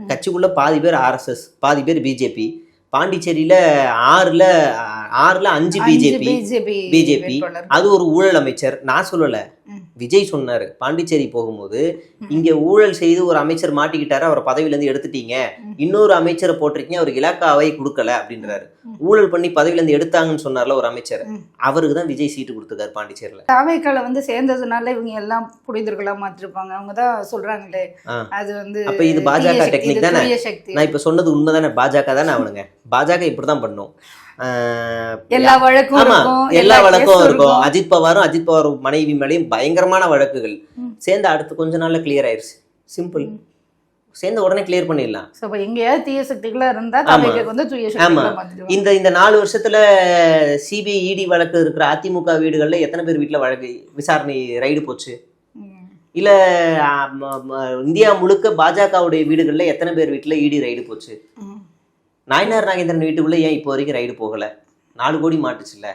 கட்சிக்குள்ள பாதி பேர் ஆர்எஸ்எஸ், பாதி பேர் பிஜேபி. பாண்டிச்சேரியில 6ல் 5 பிஜேபி. அது ஒரு ஊழல் அமைச்சர். நான் சொல்லல, விஜய் சொன்னாரு. பாண்டிச்சேரி போகும்போது இங்க ஊழல் செய்து ஒரு அமைச்சர் மாட்டிக்கிட்டாரு, அவரை பதவியில இருந்து எடுத்துட்டீங்க, இன்னொரு அமைச்சரை போட்டிருக்கீங்க, அவருக்கு இலாக்காவை கொடுக்கல அப்படின்றாரு. ஊழல் பண்ணி பதவியில இருந்து எடுத்தாங்கன்னு சொன்னார்ல ஒரு அமைச்சர், அவருக்கு தான் விஜய் சீட்டு கொடுத்துருக்காரு பாண்டிச்சேரியில. தாவேக்கால வந்து சேர்ந்ததுனால இவங்க எல்லாம் புரிதர்களா மாத்திருப்பாங்க, அவங்க தான் சொல்றாங்களே. அது வந்து அப்ப இது பாஜக டெக்னிக் தானே. நான் இப்ப சொன்னது உண்மைதானே, பாஜக தானே அவனுங்க. பாஜக இப்படிதான் பண்ணும். எல்லா வழக்கும் இருக்கும். அஜித் பவார் மனைவி மேலேயும் பயங்கரமான வழக்குகள். சேர்ந்த அடுத்து கொஞ்ச நாள்ல கிளியர் ஆயிருச்சு. சிம்பிள். சேர்ந்த உடனே கிளியர் பண்ணிடலாம். எங்கேயாவது தீய சக்திகளா இருந்தா இந்த 4 வருஷத்துல சிபிஐ இடி வழக்கு இருக்கிற அதிமுக வீடுகள்ல எத்தனை பேர் வீட்டுல வழக்கு விசாரணை ரைடு போச்சு? இல்ல இந்தியா முழுக்க பாஜகவுடைய வீடுகள்ல எத்தனை பேர் வீட்டுல இடி ரைடு போச்சு? நாயனார் நாகேந்திரன் வீட்டுக்குள்ள ஏன் இப்போ வரைக்கும் ரைடு போகல? 4 கோடி மாட்டுச்சுல்ல.